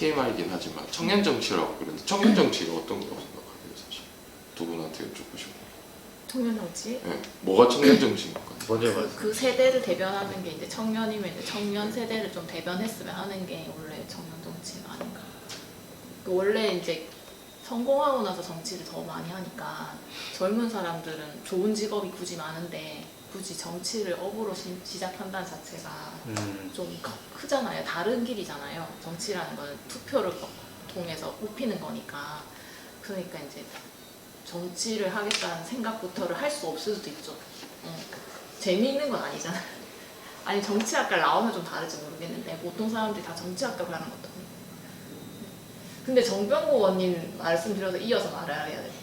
TMI이긴 하지만 청년 정치라고 그러는데 청년 정치가 어떤 거라고 생각하세요, 사실? 두 분한테 여쭙고 싶어요. 청년 정치? 네, 뭐가 청년 정치입니까? 먼저 말씀. 그 세대를 대변하는 게 이제 청년이면 이제 청년 세대를 좀 대변했으면 하는 게 원래 청년 정치가 아닌가. 그 원래 이제 성공하고 나서 정치를 더 많이 하니까 젊은 사람들은 좋은 직업이 굳이 많은데 굳이 정치를 업으로 시작한다는 자체가 좀 크잖아요. 다른 길이잖아요. 정치라는 건 투표를 통해서 뽑히는 거니까. 그러니까 이제 정치를 하겠다는 생각부터를 할 수 없을 수도 있죠. 재미있는 건 아니잖아요. 아니 정치학과 나오면 좀 다를지 모르겠는데 보통 사람들이 다 정치학과 가는 것도 아니고. 근데 정병구 의원님 말씀드려서 이어서 말해야 될 것 같아.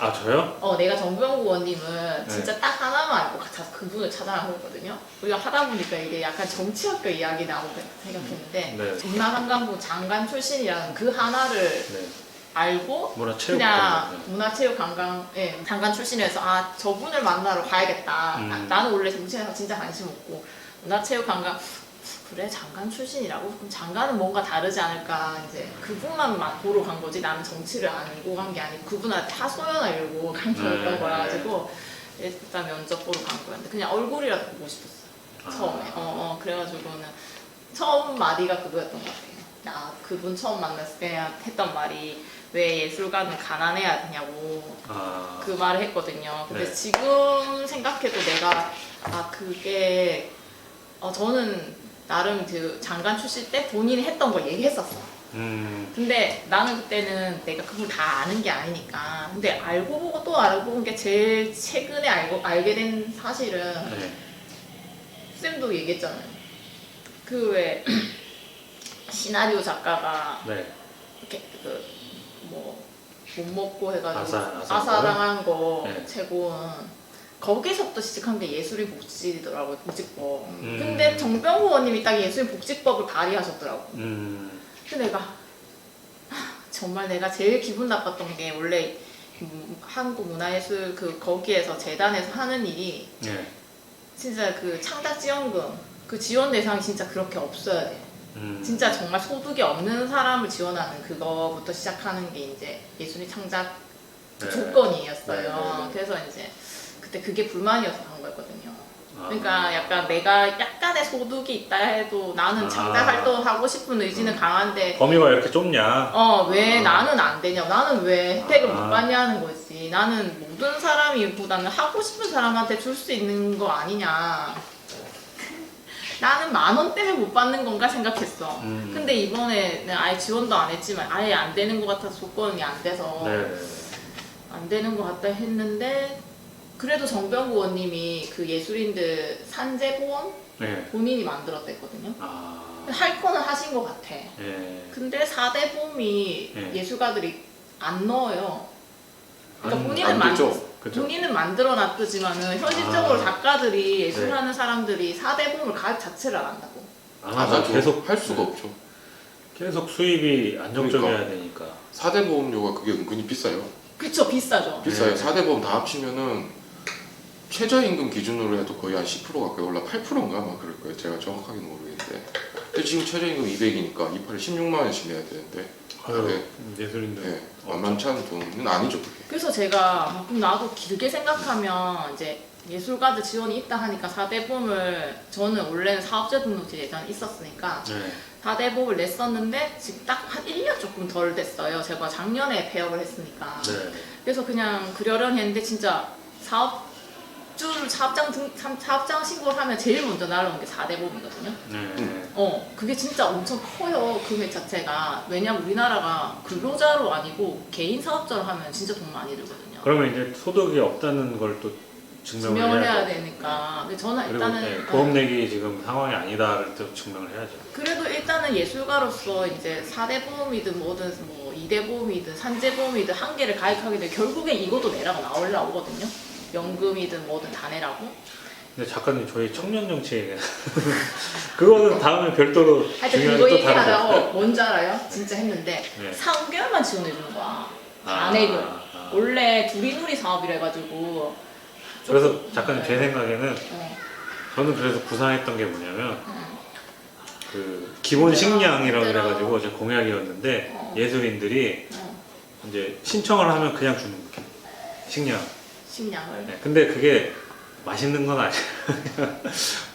아 저요? 내가 정병구 의원님은 진짜 딱 하나만 알고 그분을 찾아가거든요. 우리가 하다 보니까 이게 약간 정치학과 이야기 나오고 생각했는데 네. 전라관광부 장관 출신이라는 그 하나를 네. 알고 문화체육 그냥 문화체육관광 장관 출신에서 아 저분을 만나러 가야겠다. 나는 원래 정치에서 진짜 관심 없고 문화체육관광 그래 장관 출신이라고? 그럼 장관은 뭔가 다르지 않을까 이제 그분만 보러 간 거지 나는 정치를 알고 간 게 아니고 그분한테 하소연하려고 간 거였던 거라 가지고 일단 면접 보러 간 거였는데 그냥 얼굴이라도 보고 싶었어요. 처음에 그래가지고는 처음 말이가 그거였던 것 같아요. 그분 처음 만났을 때 했던 말이 왜 예술가는 가난해야 되냐고 그 말을 했거든요. 근데 네. 지금 생각해도 내가 그게 저는 나름 그 장관 출신 때 본인이 했던 걸 얘기했었어. 근데 나는 그때는 내가 그걸 다 아는 게 아니니까. 근데 알고 보고 또 알고 본 게 제일 최근에 알게 된 사실은 네. 쌤도 얘기했잖아요. 그 왜 시나리오 작가가 네. 이렇게 못 먹고 해가지고 아사당한 아사당한 거 네. 책은 거기서부터 시작한 게 예술인 복지더라고요. 복지법. 근데 정병호 의원님이 딱 예술인 복지법을 발의하셨더라고. 근데 내가 정말 내가 제일 기분 나빴던 게 원래 한국문화예술 거기에서 재단에서 하는 일이 네. 진짜 그 창작지원금 그 지원 대상이 진짜 그렇게 없어야 돼. 진짜 정말 소득이 없는 사람을 지원하는 그거부터 시작하는 게 이제 예술인 창작 네. 조건이었어요. 네. 그래서 이제 그때 그게 불만이어서 간 거였거든요. 그러니까 약간 내가 약간의 소득이 있다 해도 나는 창작 활동하고 싶은 의지는 강한데 범위가 이렇게 좁냐? 왜 나는 안 되냐? 나는 왜 혜택을 못 받냐는 거지. 나는 모든 사람이보다는 하고 싶은 사람한테 줄 수 있는 거 아니냐. 나는 10,000원 때문에 못 받는 건가 생각했어. 근데 이번에는 아예 지원도 안 했지만 아예 안 되는 것 같아서 조건이 안 돼서 네. 안 되는 것 같다 했는데 그래도 정병구 의원님이 그 예술인들 산재보험 네. 본인이 만들었댔거든요. 아. 할 거는 하신 것 같아. 네. 근데 4대 보험이 네. 예술가들이 안 넣어요. 그러니까 안 되죠. 그죠. 본인은 만들어 놨지만은 현실적으로 작가들이 예술하는 네. 사람들이 4대 보험을 가입 자체를 안 한다고. 안 계속 할 수가 없죠. 계속 수입이 안정적이어야 되니까. 4대 보험료가 그게 은근히 비싸요. 그쵸, 비싸죠. 비싸요. 네. 4대 보험 다 합치면은 최저임금 기준으로 해도 거의 한 10% 가까이 올라 8%인가 아마 그럴 거예요. 제가 정확하게는 모르겠는데. 근데 지금 최저임금 200이니까 28에 16만 원씩 내야 되는데. 아유, 예술인들. 네, 만만치 않은 돈은 아니죠 그게. 그래서 제가 그럼 나도 길게 생각하면 이제 예술가들 지원이 있다 하니까 4대 보험을 저는 원래는 사업자 등록제 예전에 있었으니까 네. 4대 보험을 냈었는데 지금 딱 한 1년 조금 덜 됐어요. 제가 작년에 폐업을 했으니까. 네. 그래서 그냥 그러려니 했는데 진짜 사업장 신고를 하면 제일 먼저 날라오는 게 4대 보험이거든요. 네. 그게 진짜 엄청 커요. 금액 자체가. 왜냐면 우리나라가 근로자로 아니고 개인 사업자로 하면 진짜 돈 많이 들거든요. 그러면 이제 소득이 없다는 걸 또 증명을 해야 해야죠. 되니까. 근데 저는 그리고 일단은 보험 내기 지금 상황이 아니다를 또 증명을 해야죠. 그래도 일단은 예술가로서 이제 4대 보험이든 뭐든 뭐 2대 보험이든 산재 보험이든 한 개를 가입하게 되면 결국엔 이것도 내라고 나오거든요. 연금이든 뭐든 다 내라고. 근데 작가님 저희 청년 정치 얘기 그거는 다음에 별도로 하여튼 중요하게 그거 또 얘기하라고 뭔지 알아요? 진짜 했는데 네. 3개월만 지원해주는 거야. 단액을. 원래 둘이누리 사업이라 해가지고 그래서 작가님 제 생각에는 어. 저는 그래서 구상했던 게 뭐냐면 그 기본 식량이라고 만들어. 그래가지고 제 공약이었는데 예술인들이 이제 신청을 하면 그냥 주는 거예요. 식량. 식량을. 네, 근데 그게 맛있는 건 아니에요.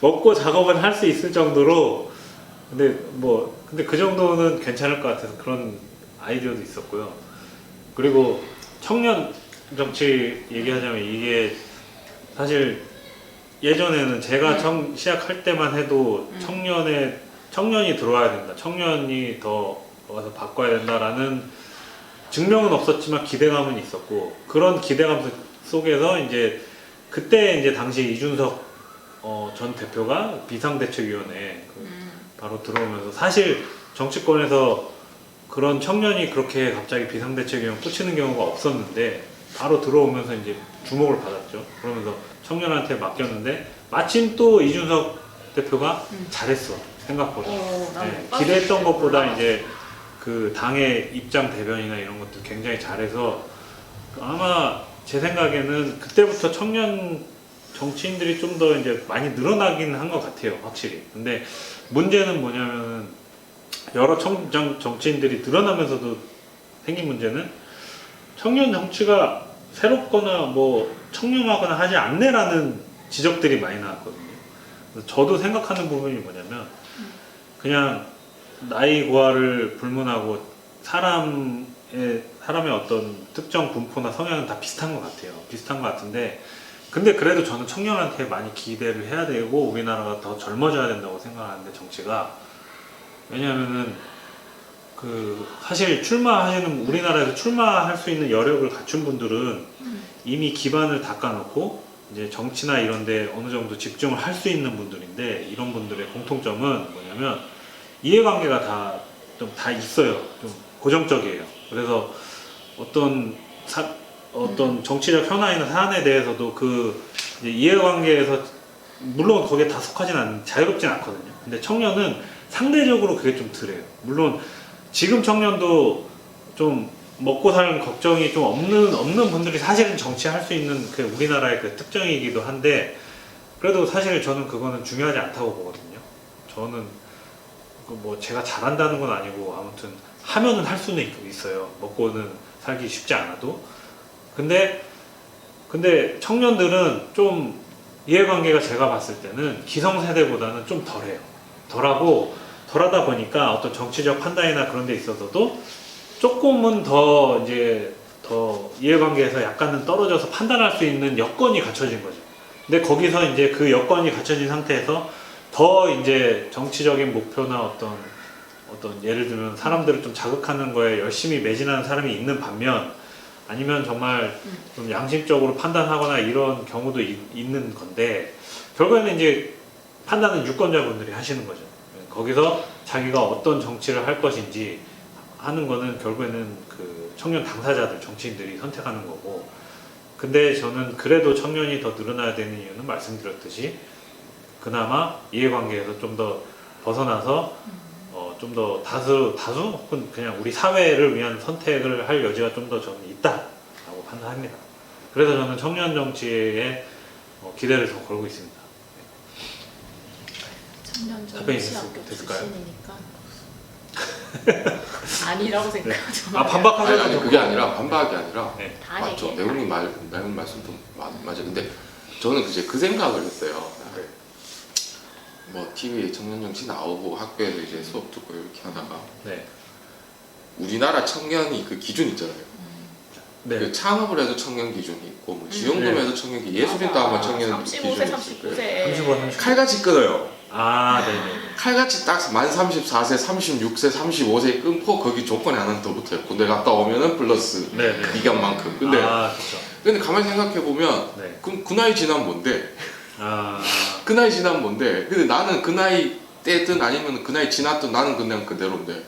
먹고 작업은 할 수 있을 정도로 근데 그 정도는 괜찮을 것 같아서 그런 아이디어도 있었고요. 그리고 청년 정치 얘기하자면 이게 사실 예전에는 제가 시작할 때만 해도 청년이 들어와야 된다. 청년이 더 와서 바꿔야 된다라는 증명은 없었지만 기대감은 있었고 그런 기대감 속에서 이제 그때 이제 당시 이준석 전 대표가 비상대책위원회 바로 들어오면서 사실 정치권에서 그런 청년이 그렇게 갑자기 비상대책위원회 꽂히는 경우가 없었는데 바로 들어오면서 이제 주목을 받았죠. 그러면서 청년한테 맡겼는데 마침 또 이준석 대표가 잘했어 생각보다. 네, 기대했던 것보다 이제 그 당의 입장 대변이나 이런 것들 굉장히 잘해서 아마 제 생각에는 그때부터 청년 정치인들이 좀 더 이제 많이 늘어나긴 한 것 같아요, 확실히. 근데 문제는 뭐냐면은 여러 정치인들이 늘어나면서도 생긴 문제는 청년 정치가 새롭거나 뭐 청렴하거나 하지 않네라는 지적들이 많이 나왔거든요. 그래서 저도 생각하는 부분이 뭐냐면 그냥 나이 고하를 불문하고 사람의 어떤 특정 분포나 성향은 다 비슷한 것 같아요. 비슷한 것 같은데 근데 그래도 저는 청년한테 많이 기대를 해야 되고 우리나라가 더 젊어져야 된다고 생각하는데 정치가 왜냐하면은 그 사실 우리나라에서 출마할 수 있는 여력을 갖춘 분들은 이미 기반을 닦아놓고 이제 정치나 이런데 어느 정도 집중을 할 수 있는 분들인데 이런 분들의 공통점은 뭐냐면 이해관계가 다 있어요. 좀 고정적이에요. 그래서 어떤 정치적 현안이나 사안에 대해서도 그 이제 이해관계에서 물론 거기에 다 자유롭진 않거든요. 근데 청년은 상대적으로 그게 좀 덜해요. 물론 지금 청년도 좀 먹고 사는 걱정이 좀 없는 분들이 사실은 정치할 수 있는 그 우리나라의 그 특징이기도 한데 그래도 사실 저는 그거는 중요하지 않다고 보거든요. 저는 뭐 제가 잘한다는 건 아니고 아무튼 하면은 할 수는 있어요. 먹고는 살기 쉽지 않아도. 근데 청년들은 좀 이해관계가 제가 봤을 때는 기성세대보다는 좀 덜해요. 덜하다 보니까 어떤 정치적 판단이나 그런 데 있어서도 조금은 더 이해관계에서 약간은 떨어져서 판단할 수 있는 여건이 갖춰진 거죠. 근데 거기서 이제 그 여건이 갖춰진 상태에서 더 이제 정치적인 목표나 어떤 예를 들면 사람들을 좀 자극하는 거에 열심히 매진하는 사람이 있는 반면 아니면 정말 좀 양심적으로 판단하거나 이런 경우도 있는 건데 결국에는 이제 판단은 유권자분들이 하시는 거죠. 거기서 자기가 어떤 정치를 할 것인지 하는 거는 결국에는 그 청년 당사자들, 정치인들이 선택하는 거고 근데 저는 그래도 청년이 더 늘어나야 되는 이유는 말씀드렸듯이 그나마 이해관계에서 좀 더 벗어나서 좀 더 다수 혹은 그냥 우리 사회를 위한 선택을 할 여지가 좀 더 저는 있다라고 판단합니다. 그래서 저는 청년 정치에 기대를 더 걸고 있습니다. 청년 답변이 정치학교 됐을까요? 출신이니까 아니라고 생각하죠. 반박하셔도 그게 아니라 반박이 아니라 네. 다 맞죠. 얘기해. 내용이 말씀도 맞아요. 근데 저는 이제 그 생각을 했어요. 뭐 TV에 청년 정치 나오고 학교에서 이제 수업 듣고 이렇게 하다가 네. 우리나라 청년이 그 기준 있잖아요. 네. 그 창업을 해도 청년 기준이 있고 뭐 지원금에도 청년 기준, 예술인도 아마 청년 35세, 기준이 있을 거예요. 39세 35, 30. 칼같이 끊어요. 네네. 칼같이 딱 만 34세, 36세, 35세 끊고 거기 조건이 하나 더 붙어요. 군대 갔다 오면은 플러스 네네. 기간만큼. 근데 그렇죠. 근데 가만히 생각해 보면 네. 그럼 그 나이 지나면 뭔데? 아, 그 나이 지나면 뭔데? 근데 나는 그 나이 때든 아니면 그 나이 지났든 나는 그냥 그대로인데.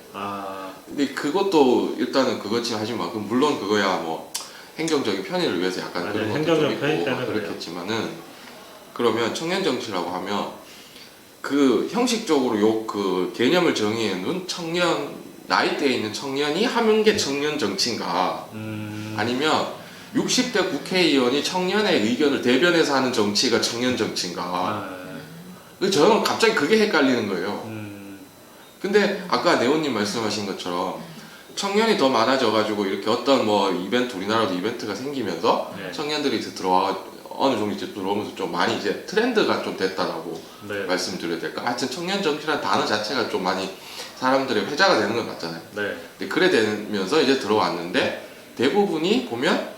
근데 그것도 일단은 그거지 하지만 물론 그거야 뭐 행정적인 편의를 위해서 약간 맞아요. 그런 것도 행정적 좀 편의 있고 때문에 그렇겠지만은 그러면 청년 정치라고 하면 그 형식적으로 그 개념을 정의해 놓은 청년 나이대에 있는 청년이 하는 게 청년 정치인가 아니면 60대 국회의원이 청년의 의견을 대변해서 하는 정치가 청년 정치인가. 저는 갑자기 그게 헷갈리는 거예요. 근데 아까 네오님 말씀하신 것처럼 청년이 더 많아져가지고 이렇게 어떤 뭐 이벤트, 우리나라도 이벤트가 생기면서 네. 청년들이 이제 들어와 어느 정도 이제 들어오면서 좀 많이 이제 트렌드가 좀 됐다라고 네. 말씀드려야 될까? 하여튼 청년 정치라는 단어 자체가 좀 많이 사람들의 회자가 되는 건 맞잖아요. 네. 근데 그래 되면서 이제 들어왔는데 대부분이 보면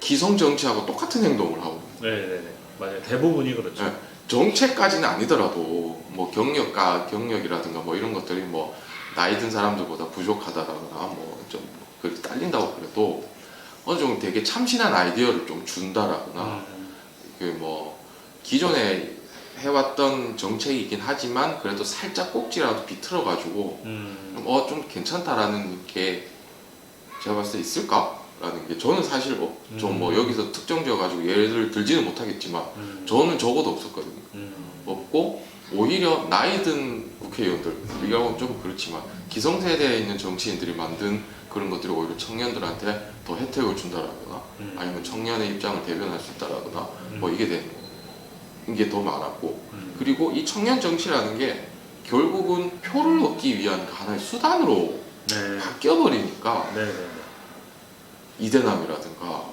기성 정치하고 똑같은 행동을 하고 네네네. 맞아요. 대부분이 그렇죠. 네. 정책까지는 아니더라도 뭐 경력이라든가 뭐 이런 것들이 뭐 나이 든 사람들보다 부족하다거나 뭐좀 딸린다고 그래도 어느 정도 되게 참신한 아이디어를 좀 준다라거나 그 뭐 기존에 해왔던 정책이긴 하지만 그래도 살짝 꼭지라도 비틀어 가지고 좀 괜찮다라는 게 제가 봤을 때 있을까라는 게 저는 사실 좀 뭐 여기서 특정지어 가지고 예를 들지는 못하겠지만 저는 적어도 없었거든요. 없고 오히려 나이 든 국회의원들 이거 좀 그렇지만 기성세대에 있는 정치인들이 만든 그런 것들이 오히려 청년들한테 더 혜택을 준다라거나 아니면 청년의 입장을 대변할 수 있다라거나 뭐 이게 되는 게 더 많았고 그리고 이 청년 정치라는 게 결국은 표를 얻기 위한 하나의 수단으로 네. 바뀌어 버리니까 네네네. 이대남이라든가